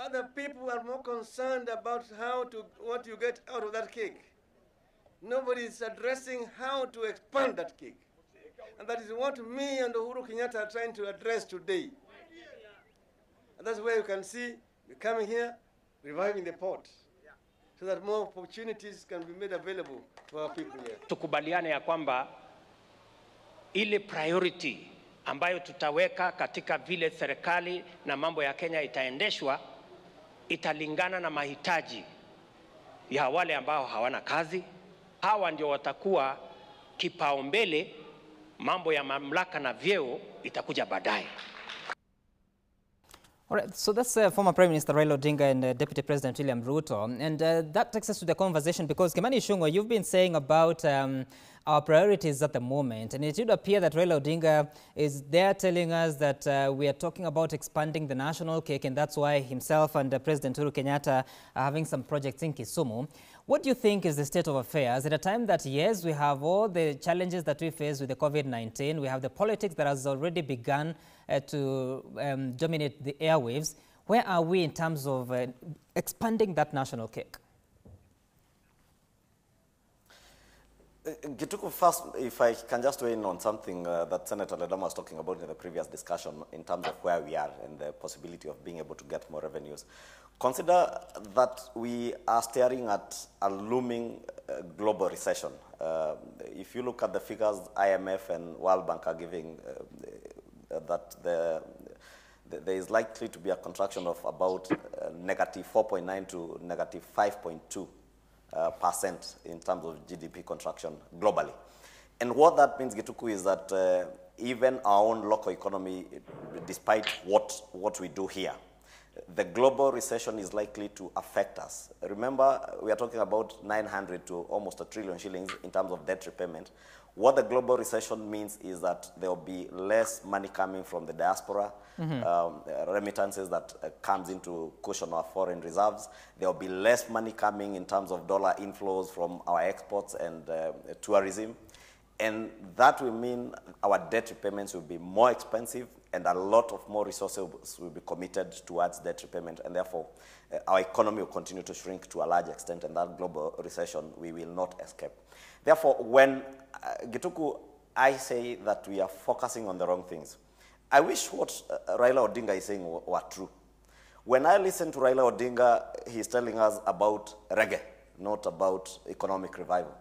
Other people are more concerned about what you get out of that cake. Nobody is addressing how to expand that cake. And that is what me and Uhuru Kenyatta are trying to address today. And that's where you can see we're coming here, reviving the pot, so that more opportunities can be made available for our people here. Tukubaliane ya kwamba ile priority ambayo tutaweka katika vile serikali na mambo ya Kenya itaendeshwa italingana na mahitaji ya wale ambao hawana kazi. Hawa ndio watakuwa kipaumbele, mambo ya mamlaka na vyeo itakuja baadaye. All right, so that's former Prime Minister Raila Odinga and Deputy President William Ruto. And that takes us to the conversation because, Kimani Ichung'wah, you've been saying about our priorities at the moment. And it would appear that Raila Odinga is there telling us that we are talking about expanding the national cake, and that's why himself and President Uhuru Kenyatta are having some projects in Kisumu. What do you think is the state of affairs at a time that, yes, we have all the challenges that we face with the COVID-19, we have the politics that has already begun to dominate the airwaves. Where are we in terms of expanding that national cake? Gituku, first, if I can just weigh in on something that Senator Ledama was talking about in the previous discussion in terms of where we are and the possibility of being able to get more revenues. Consider that we are staring at a looming global recession. If you look at the figures IMF and World Bank are giving, that there is likely to be a contraction of about negative 4.9 to negative 5.2%. In terms of GDP contraction globally. And what that means, Gituku, is that even our own local economy, despite what we do here, the global recession is likely to affect us. Remember, we are talking about 900 to almost $1 trillion shillings in terms of debt repayment. What the global recession means is that there will be less money coming from the diaspora, remittances that comes into cushion our foreign reserves. There will be less money coming in terms of dollar inflows from our exports and tourism. And that will mean our debt repayments will be more expensive and a lot of more resources will be committed towards debt repayment. And therefore, our economy will continue to shrink to a large extent, and that global recession we will not escape. Therefore, when Gituku, I say that we are focusing on the wrong things. I wish what Raila Odinga is saying were true. When I listen to Raila Odinga, he's telling us about reggae, not about economic revival.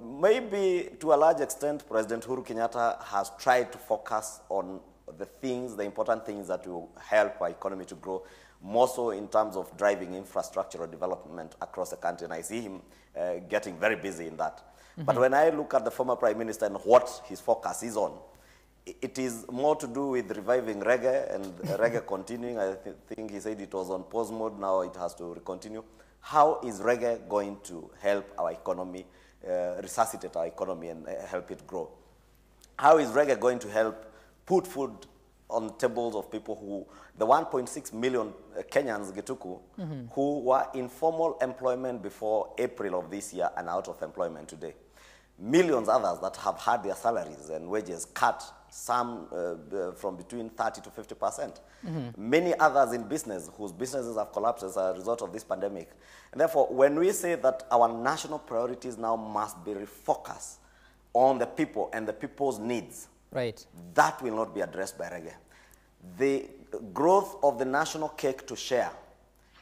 Maybe to a large extent, President Uhuru Kenyatta has tried to focus on the things, the important things that will help our economy to grow, more so in terms of driving infrastructural development across the country. And I see him getting very busy in that. But when I look at the former Prime Minister and what his focus is on, it is more to do with reviving reggae and reggae continuing. I think he said it was on pause mode, now it has to continue. How is reggae going to help our economy, resuscitate our economy and help it grow? How is reggae going to help put food on tables of people who, the 1.6 million Kenyans, Gituku, who were in formal employment before April of this year and out of employment today? Millions others that have had their salaries and wages cut, some from between 30 to 50%. Many others in business whose businesses have collapsed as a result of this pandemic. And therefore, when we say that our national priorities now must be refocused on the people and the people's needs, right, that will not be addressed by reggae. The growth of the national cake to share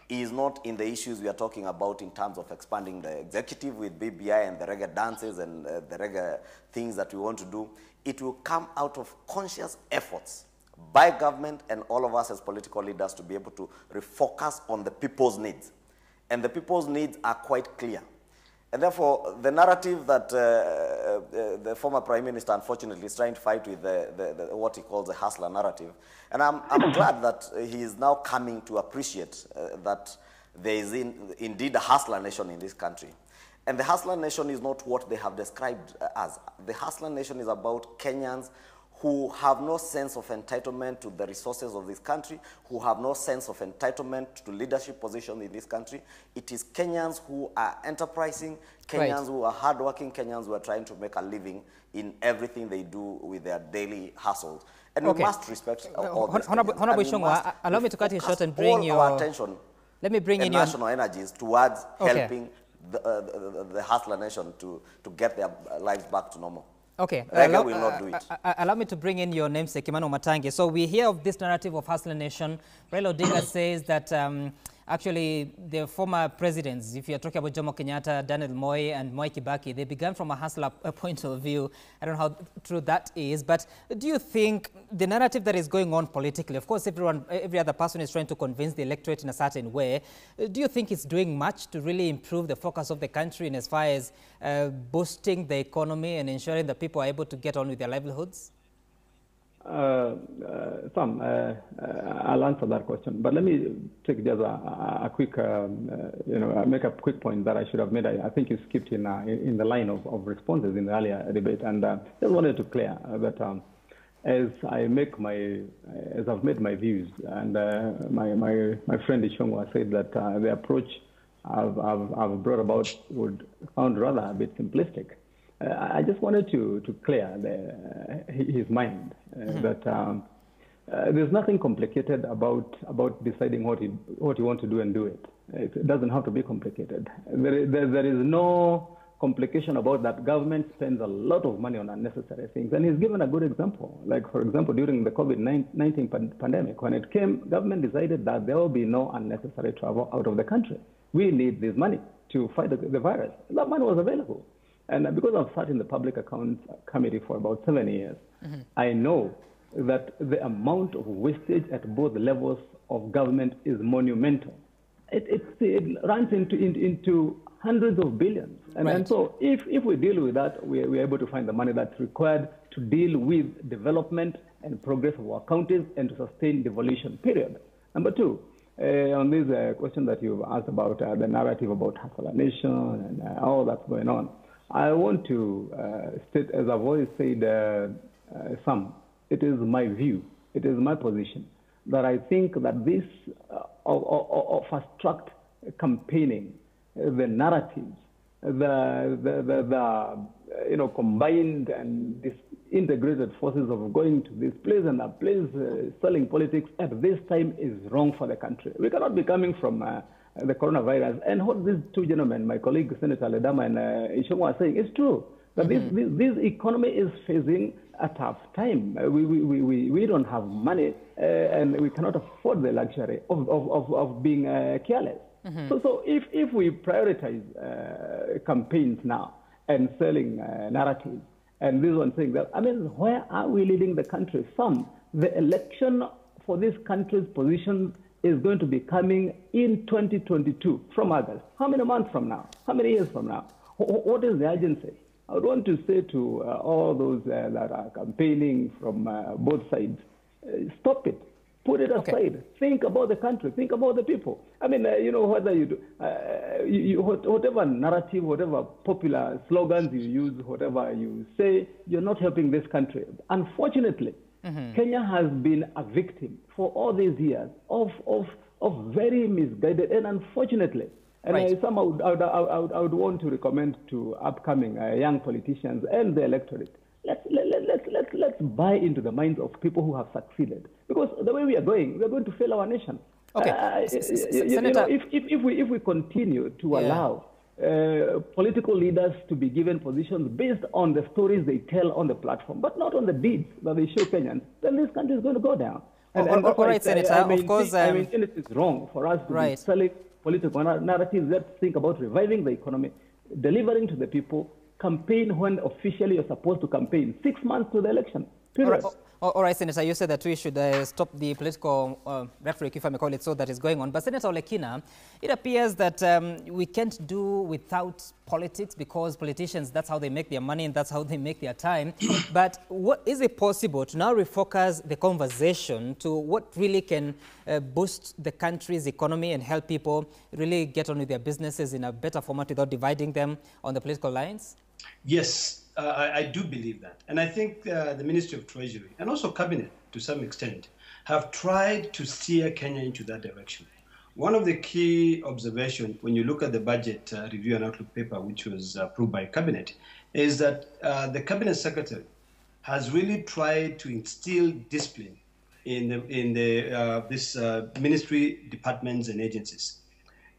is not in the issues we are talking about in terms of expanding the executive with BBI and the reggae dances and the reggae things that we want to do. It will come out of conscious efforts by government and all of us as political leaders to be able to refocus on the people's needs. And the people's needs are quite clear. And therefore, the narrative that the former Prime Minister, unfortunately, is trying to fight with what he calls the hustler narrative. And I'm glad that he is now coming to appreciate that there is indeed a hustler nation in this country. And the hustler nation is not what they have described as. The hustler nation is about Kenyans who have no sense of entitlement to the resources of this country, who have no sense of entitlement to leadership positions in this country. It is Kenyans who are enterprising, Kenyans who are hardworking, Kenyans who are trying to make a living in everything they do with their daily hustles. And we must respect all these Honorable Ishongwa, allow me to cut you short and bring your attention. Let me bring in national energies towards helping the hustler nation to get their lives back to normal. Okay. Will not do it. Allow me to bring in your namesake, Kimani Wamatangi. So we hear of this narrative of Hustler Nation. Raila Odinga says that actually the former presidents, if you're talking about Jomo Kenyatta, Daniel Moi, and Mwai Kibaki, they began from a hustler point of view. I don't know how true that is, but do you think the narrative that is going on politically, of course every other person is trying to convince the electorate in a certain way, do you think it's doing much to really improve the focus of the country in as far as boosting the economy and ensuring that people are able to get on with their livelihoods? Sam, I'll answer that question, but let me take just a quick, make a quick point that I should have made. I think you skipped in the line of responses in the earlier debate, and just wanted to clear that as I've made my views, and my friend Ishongwa said that the approach I've brought about would sound rather a bit simplistic. I just wanted to clear his mind that there's nothing complicated about deciding what you want to do and do it. It doesn't have to be complicated. There is no complication about that. Government spends a lot of money on unnecessary things, and he's given a good example. Like, for example, during the COVID-19 pandemic, when it came, government decided that there will be no unnecessary travel out of the country. We need this money to fight the virus. That money was available. And because I've sat in the Public Accounts Committee for about 7 years, I know that the amount of wastage at both levels of government is monumental. It runs into hundreds of billions. And so if we deal with that, we're able to find the money that's required to deal with development and progress of our counties and to sustain devolution, period. Number two, on this question that you've asked about the narrative about Hustler Nation and all that's going on, I want to state, as I've always said, Sam, it is my view, it is my position, that I think that this fast-tracked campaigning, the narratives, the combined and integrated forces of going to this place and that place, selling politics at this time is wrong for the country. We cannot be coming from the coronavirus. And what these two gentlemen, my colleague Senator Ledama and Ishongwa, are saying is true. That this economy is facing a tough time. We don't have money and we cannot afford the luxury of being careless. So if we prioritize campaigns now and selling narratives, and this one saying that, I mean, where are we leading the country? The election for this country's position is going to be coming in 2022 from August. How many months from now? How many years from now? What is the urgency? I would want to say to all those that are campaigning from both sides, stop it. Put it aside. Think about the country. Think about the people. I mean, whether you do, whatever narrative, whatever popular slogans you use, whatever you say, you're not helping this country. Unfortunately, Kenya has been a victim for all these years of very misguided and unfortunately. And I would want to recommend to upcoming young politicians and the electorate, let's buy into the minds of people who have succeeded. Because the way we are going to fail our nation. Senator, if we continue to allow political leaders to be given positions based on the stories they tell on the platform, but not on the deeds that they show Kenyans, then this country is going to go down. All right, Senator, of course. It is wrong for us to be selling political narratives. Let's think about reviving the economy, delivering to the people, campaign when officially you're supposed to campaign, 6 months to the election. Period. All right, Senator, you said that we should stop the political rhetoric, if I may call it so, that is going on. But Senator Olekina, it appears that we can't do without politics because politicians, that's how they make their money and that's how they make their time. But is it possible to now refocus the conversation to what really can boost the country's economy and help people really get on with their businesses in a better format without dividing them on the political lines? Yes. I do believe that. And I think the Ministry of Treasury and also Cabinet, to some extent, have tried to steer Kenya into that direction. One of the key observations when you look at the budget review and outlook paper, which was approved by Cabinet, is that the Cabinet Secretary has really tried to instill discipline in this ministry, departments, and agencies.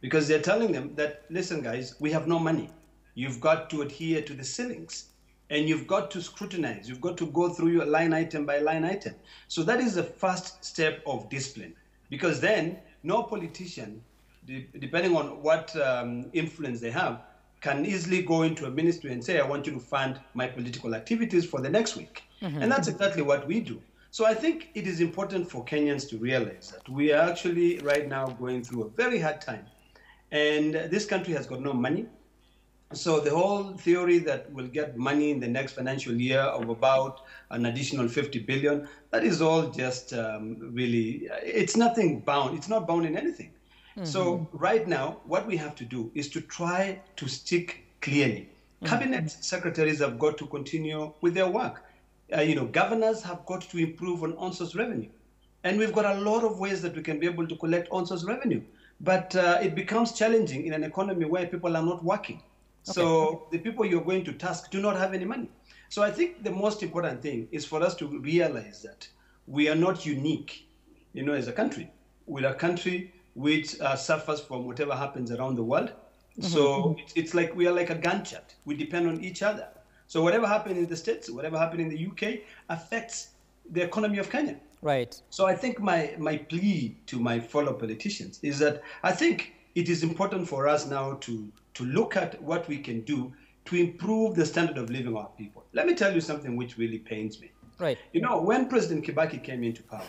Because they're telling them that, listen, guys, we have no money. You've got to adhere to the ceilings. And you've got to scrutinize. You've got to go through your line item by line item. So that is the first step of discipline. Because then no politician, depending on what influence they have, can easily go into a ministry and say, I want you to fund my political activities for the next week. And that's exactly what we do. So I think it is important for Kenyans to realize that we are actually right now going through a very hard time. And this country has got no money. So the whole theory that we'll get money in the next financial year of about an additional 50 billion, that is all just really, it's nothing bound. It's not bound in anything. So right now, what we have to do is to try to stick clearly. Cabinet secretaries have got to continue with their work. Governors have got to improve on on-source revenue. And we've got a lot of ways that we can be able to collect on-source revenue. But it becomes challenging in an economy where people are not working. So the people you're going to task do not have any money. So I think the most important thing is for us to realize that we are not unique, as a country. We're a country which suffers from whatever happens around the world. So it's like we are like a Gantt chart. We depend on each other. So whatever happened in the States, whatever happened in the UK affects the economy of Kenya. Right. So I think my plea to my fellow politicians is that I think it is important for us now to look at what we can do to improve the standard of living of our people. Let me tell you something which really pains me. Right. When President Kibaki came into power,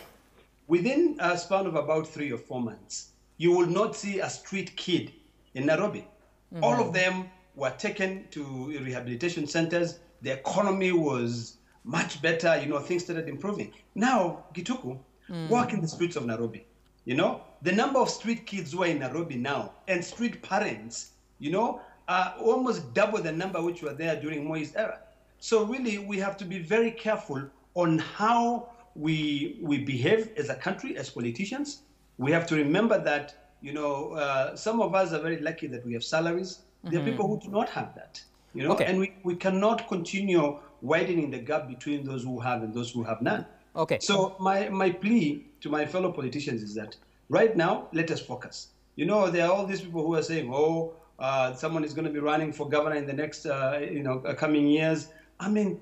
within a span of about 3 or 4 months, you will not see a street kid in Nairobi. All of them were taken to rehabilitation centers. The economy was much better. Things started improving. Now, Gituku, walk in the streets of Nairobi. The number of street kids who are in Nairobi now and street parents, are almost double the number which were there during Moi's era. So really, we have to be very careful on how we behave as a country, as politicians. We have to remember that, some of us are very lucky that we have salaries. There are people who do not have that, and we cannot continue widening the gap between those who have and those who have none. Okay. So my plea to my fellow politicians is that right now, let us focus. There are all these people who are saying, someone is going to be running for governor in the next, coming years. I mean,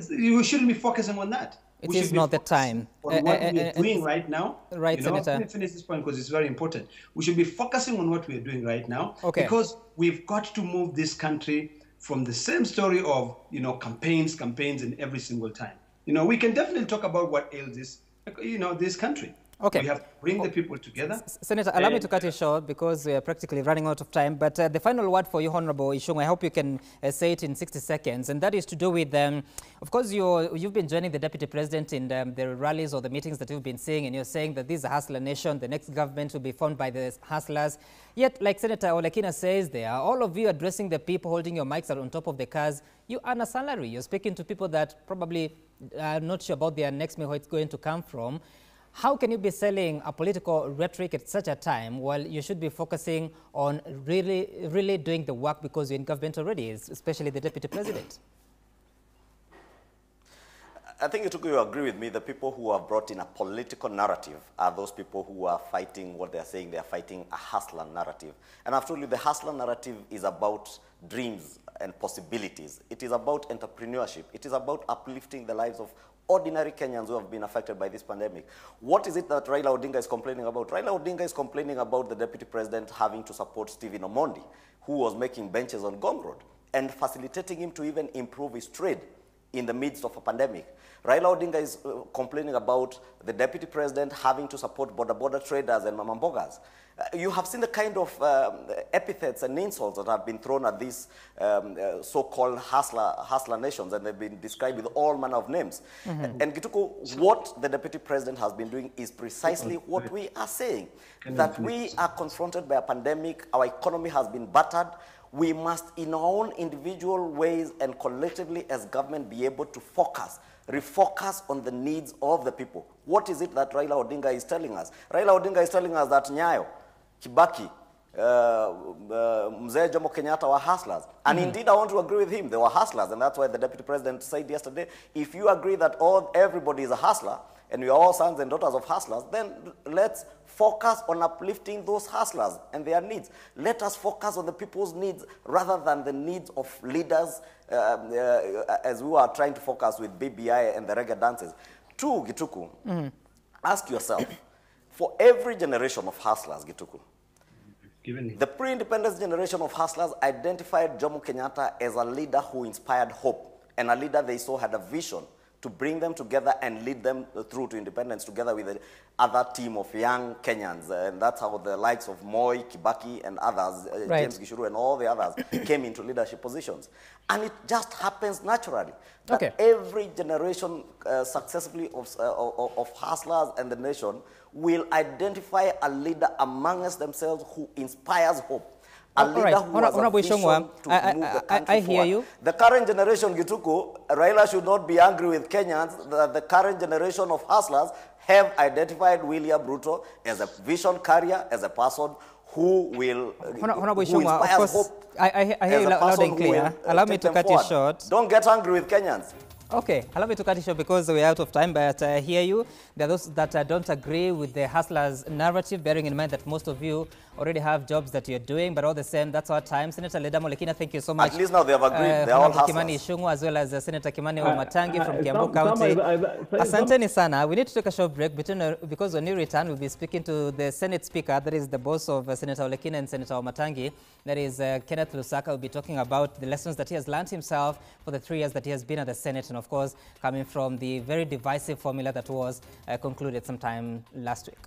you shouldn't be focusing on that. It is not the time. On what we are doing right now. Right, Senator. Let me finish this point because it's very important. We should be focusing on what we are doing right now. Okay. Because we've got to move this country from the same story of, campaigns in every single time. We can definitely talk about what ails this country. Okay. We have to bring the people together. Senator, allow me to cut you short because we are practically running out of time. But the final word for you, Honorable Ishung, I hope you can say it in 60 seconds. And that is to do with, of course, you've been joining the Deputy President in the rallies or the meetings that you've been seeing, and you're saying that this is a hustler nation. The next government will be formed by the hustlers. Yet, like Senator Olekina says there, all of you addressing the people, holding your mics on top of the cars, you earn a salary. You're speaking to people that probably are not sure about their next meal, where it's going to come from. How can you be selling a political rhetoric at such a time while you should be focusing on really doing the work because you're in government already, especially the Deputy President? I think you agree with me. The people who have brought in a political narrative are those people who are fighting what they're saying. They're fighting a hustler narrative. And I've told you the hustler narrative is about dreams and possibilities. It is about entrepreneurship. It is about uplifting the lives of ordinary Kenyans who have been affected by this pandemic. What is it that Raila Odinga is complaining about? Raila Odinga is complaining about the Deputy President having to support Stephen Omondi, who was making benches on Gong Road and facilitating him to even improve his trade in the midst of a pandemic. Raila Odinga is complaining about the Deputy President having to support border traders and mamambogas. You have seen the kind of epithets and insults that have been thrown at these so-called hustler nations, and they've been described with all manner of names. And Gituku, what the Deputy President has been doing is precisely what we are saying, that we are confronted by a pandemic, our economy has been battered, We must, in our own individual ways and collectively as government, be able to refocus on the needs of the people. What is it that Raila Odinga is telling us? Raila Odinga is telling us that Nyayo, Kibaki, Mzee Jomo Kenyatta were hustlers. And indeed, I want to agree with him. They were hustlers, and that's why the Deputy President said yesterday, if you agree that everybody is a hustler, and we are all sons and daughters of hustlers, then let's focus on uplifting those hustlers and their needs. Let us focus on the people's needs rather than the needs of leaders, as we are trying to focus with BBI and the reggae dances. Two, Gituku, ask yourself, for every generation of hustlers, Gituku, the pre-independence generation of hustlers identified Jomo Kenyatta as a leader who inspired hope, and a leader they saw had a vision to bring them together and lead them through to independence together with the other team of young Kenyans. And that's how the likes of Moi, Kibaki, and others, James Gishuru and all the others, came into leadership positions. And it just happens naturally that every generation successively of hustlers and the nation will identify a leader amongst themselves who inspires hope. A leader who has a vision to move the country hear you. The current generation, Gituku, Raila should not be angry with Kenyans that the current generation of hustlers have identified William Ruto as a vision carrier, as a person who will who inspires hope. I hear you loud and clear. Allow me to cut you short. Don't get angry with Kenyans. Okay, allow me to cut it short because we're out of time, but I hear you. There are those that don't agree with the hustlers narrative, bearing in mind that most of you already have jobs that you're doing, but all the same, that's our time. Senator Ledamo Lekina, thank you so much. At least now they have agreed. They're all hustlers. Kimani Ichung'wah, as well as Senator Kimani Wamatangi from Kiambu County. Asanteni sana. We need to take a short break because when you return, we'll be speaking to the Senate Speaker, that is the boss of Senator Lekina and Senator Wamatangi, that is Kenneth Lusaka. Will be talking about the lessons that he has learned himself for the 3 years that he has been at the Senate, and of course, coming from the very divisive formula that was concluded sometime last week.